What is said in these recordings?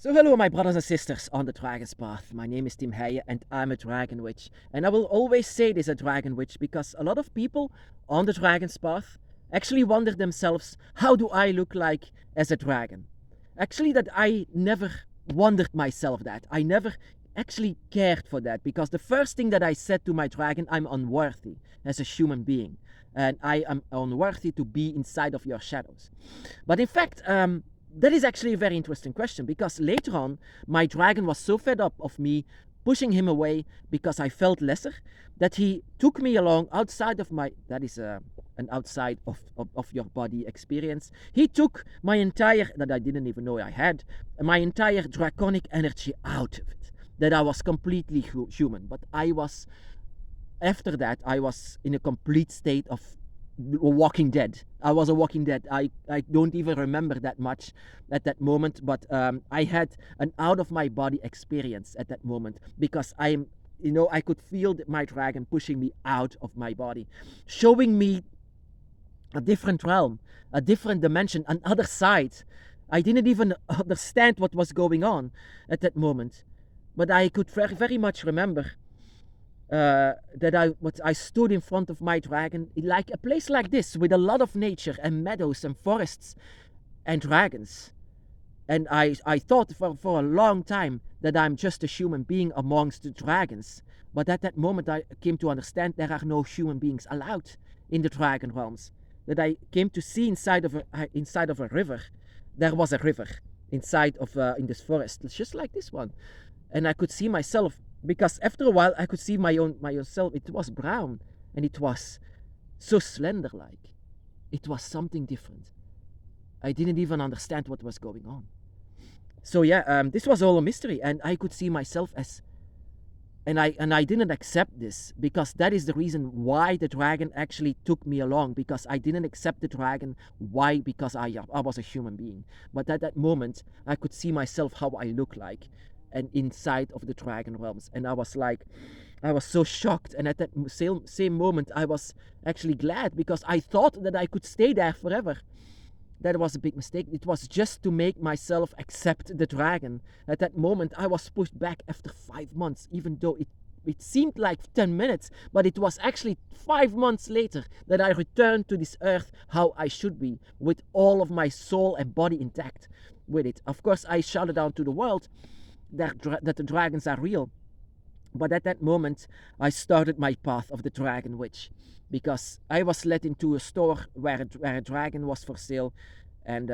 So hello my brothers and sisters on the Dragon's Path. My name is Tim Heijen and I'm a Dragon Witch. And I will always say this a Dragon Witch because a lot of people on the Dragon's Path actually wonder themselves, how do I look like as a dragon? Actually that I never wondered myself that. I never actually cared for that because the first thing that I said to my dragon, I'm unworthy as a human being. And I am unworthy to be inside of your shadows. But in fact, that is actually a very interesting question because later on, my dragon was so fed up of me pushing him away because I felt lesser that he took me along outside of my, that is an outside of your body experience. He took my entire, that I didn't even know I had, my entire draconic energy out of it. That I was completely human. But I was, after that, I was in a complete state of Walking Dead. I was a Walking Dead. I don't even remember that much at that moment, but I had an out of my body experience at that moment because I could feel my dragon pushing me out of my body, showing me a different realm, a different dimension, another side. I didn't even understand what was going on at that moment, but I could very, very much remember that I stood in front of my dragon, like a place like this with a lot of nature and meadows and forests and dragons. And I thought for a long time that I'm just a human being amongst the dragons. But at that moment I came to understand there are no human beings allowed in the dragon realms. That I came to see inside of a river. There was a river inside of in this forest, just like this one. And I could see myself, because after a while I could see my own self. It was brown and it was so slender like. It was something different. I didn't even understand what was going on. So yeah, this was all a mystery, and I could see myself as, and I didn't accept this because that is the reason why the dragon actually took me along, because I didn't accept the dragon. Why? Because I was a human being. But at that moment I could see myself how I look like and inside of the dragon realms, and I was so shocked, and at that same moment I was actually glad because I thought that I could stay there forever. That was a big mistake. It was just to make myself accept the dragon. At that moment I was pushed back after 5 months, even though it seemed like 10 minutes, but it was actually 5 months later that I returned to this earth how I should be, with all of my soul and body intact with it. Of course I shouted out to the world that the dragons are real. But at that moment I started my path of the Dragon Witch, because I was led into a store where a dragon was for sale, and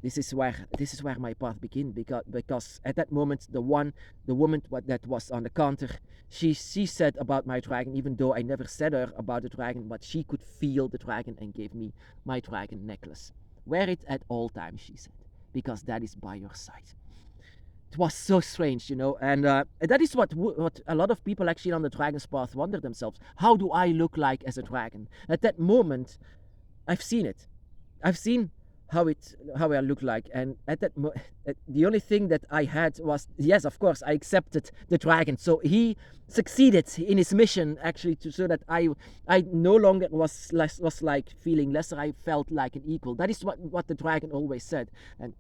this is where my path began, because at that moment the woman that was on the counter, she said about my dragon, even though I never said her about the dragon, but she could feel the dragon and gave me my dragon necklace. Wear it at all times, she said, because that is by your side. It was so strange, and that is what a lot of people actually on the Dragon's Path wonder themselves. How do I look like as a dragon? At that moment, I've seen it. I've seen how I look like, and at that the only thing that I had was, yes, of course, I accepted the dragon. So he succeeded in his mission actually, so that I no longer was like feeling lesser. I felt like an equal. That is what the dragon always said. And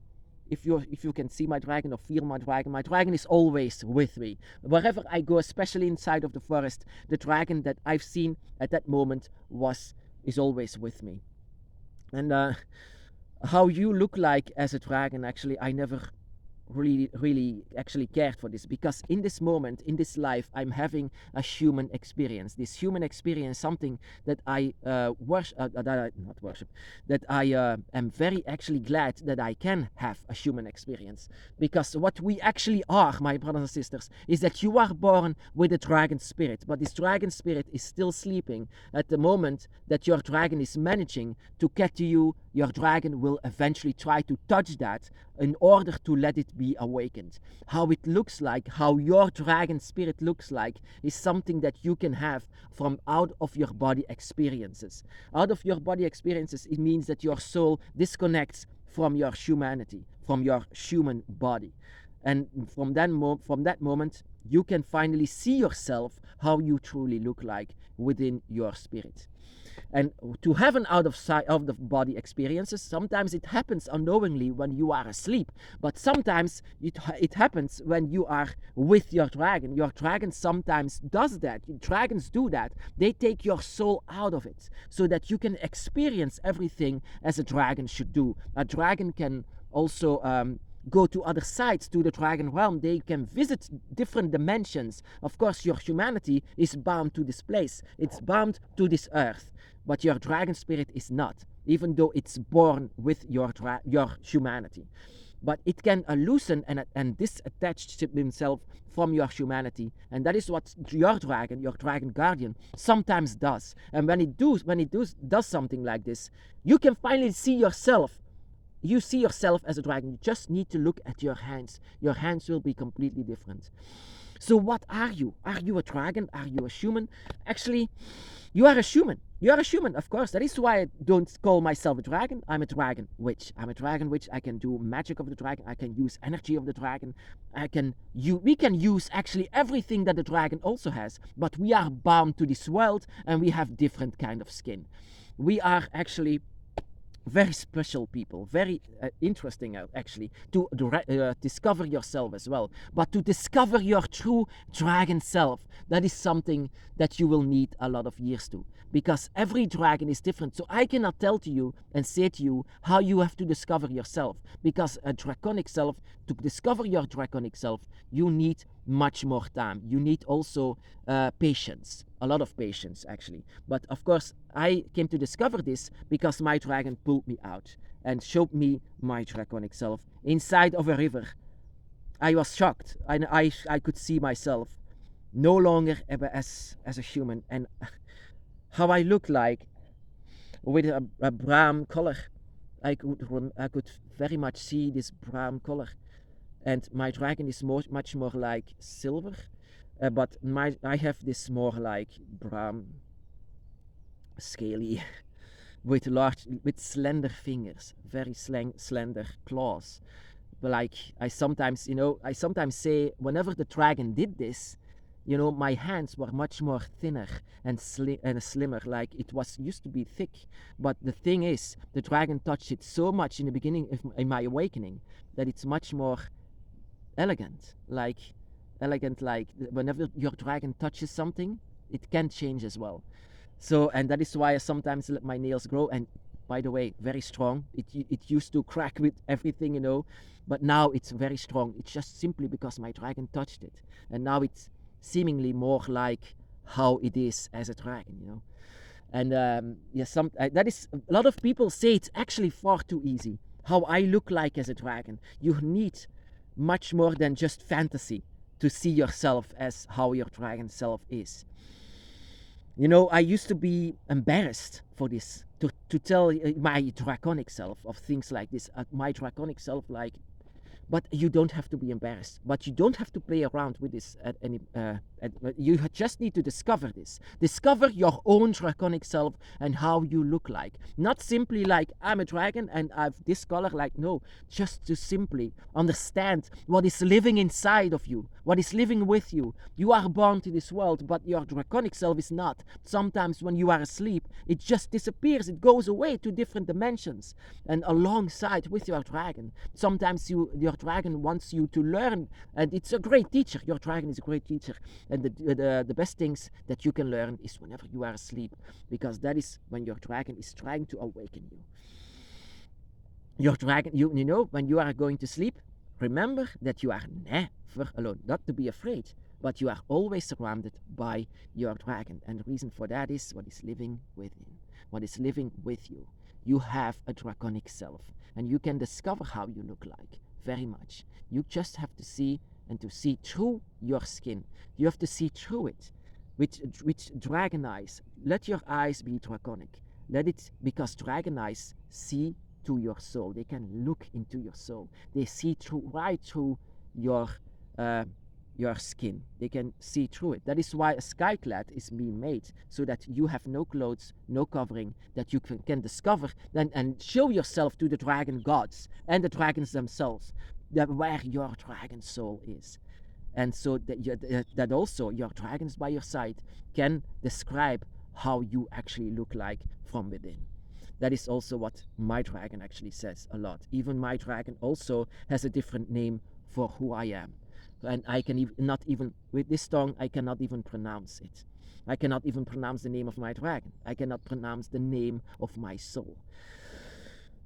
if you can see my dragon or feel my dragon is always with me. Wherever I go, especially inside of the forest, the dragon that I've seen at that moment is always with me. And how you look like as a dragon, actually, I never really actually cared for this, because in this moment, in this life, I'm having a human experience. This human experience, something that I that I am very actually glad that I can have a human experience, because what we actually are, my brothers and sisters, is that you are born with a dragon spirit, but this dragon spirit is still sleeping. At the moment that your dragon is managing to get to you, your dragon will eventually try to touch that in order to let it be awakened. How it looks like, how your dragon spirit looks like, is something that you can have from out of your body experiences. Out of your body experiences, it means that your soul disconnects from your humanity, from your human body. And from that moment, you can finally see yourself how you truly look like within your spirit. And to have an out of the body experiences, sometimes it happens unknowingly when you are asleep, but sometimes it happens when you are with your dragon. Your dragon sometimes does that. Dragons do that. They take your soul out of it so that you can experience everything as a dragon should do. A dragon can also go to other sides, to the dragon realm. They can visit different dimensions. Of course, your humanity is bound to this place. It's bound to this earth. But your dragon spirit is not, even though it's born with your humanity. But it can loosen and disattach himself from your humanity, and that is what your dragon guardian, sometimes does. And when it does something like this, you can finally see yourself. You see yourself as a dragon. You just need to look at your hands. Your hands will be completely different. So what are you? Are you a dragon? Are you a human? Actually, you are a human. You are a human, of course. That is why I don't call myself a dragon. I'm a dragon witch. I'm a dragon witch. I can do magic of the dragon. I can use energy of the dragon. We can use actually everything that the dragon also has. But we are bound to this world, and we have different kind of skin. We are actually very special people, very interesting actually, to discover yourself as well. But to discover your true dragon self, that is something that you will need a lot of years to, because every dragon is different. So I cannot tell to you and say to you how you have to discover yourself, because a draconic self, to discover your draconic self, you need much more time. You need also patience, a lot of patience actually. But of course, I came to discover this because my dragon pulled me out and showed me my draconic self inside of a river. I was shocked, and I could see myself no longer as a human, and how I look like with a brown color. I could very much see this brown color, and my dragon is much more like silver, but I have this more like brown, scaly, with slender fingers, very slender claws. Like I sometimes say, whenever the dragon did this, my hands were much more thinner and slimmer, like it used to be thick. But the thing is, the dragon touched it so much in the beginning in my awakening that it's much more elegant. Like whenever your dragon touches something, it can change as well. So, and that is why I sometimes let my nails grow. And by the way, very strong. It used to crack with everything, but now it's very strong. It's just simply because my dragon touched it, and now it's seemingly more like how it is as a dragon, And that is, a lot of people say it's actually far too easy. How I look like as a dragon. You need much more than just fantasy to see yourself as how your dragon self is. I used to be embarrassed for this, to tell my draconic self of things like this. My draconic self, but you don't have to be embarrassed. But you don't have to play around with this you just need to discover this. Discover your own draconic self and how you look like. Not simply like, I'm a dragon and I've this color. No, just to simply understand what is living inside of you, what is living with you. You are born to this world, but your draconic self is not. Sometimes when you are asleep, it just disappears. It goes away to different dimensions, and alongside with your dragon. Sometimes your dragon wants you to learn, and it's a great teacher. Your dragon is a great teacher, and the best things that you can learn is whenever you are asleep, because that is when your dragon is trying to awaken you. Your dragon, when you are going to sleep, remember that you are never alone. Not to be afraid, but you are always surrounded by your dragon, and the reason for that is what is living within, what is living with you. You have a draconic self, and you can discover how you look like very much. You just have to see, and to see through your skin. You have to see through it with dragon eyes. Let your eyes be draconic. Because dragon eyes see to your soul. They can look into your soul. They see right through your skin. They can see through it. That is why a skyclad is being made, so that you have no clothes, no covering, that you can discover and show yourself to the dragon gods and the dragons themselves, where your dragon soul is. And so that also your dragons by your side can describe how you actually look like from within. That is also what my dragon actually says a lot. Even my dragon also has a different name for who I am. And I can not even, with this tongue, I cannot even pronounce it. I cannot even pronounce the name of my dragon. I cannot pronounce the name of my soul.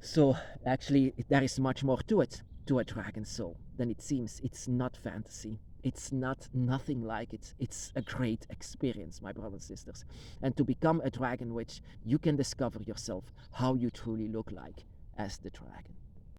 So actually, there is much more to it, to a dragon soul, than it seems. It's not fantasy. It's not nothing like it. It's a great experience, my brothers and sisters. And to become a dragon witch, you can discover yourself how you truly look like as the dragon.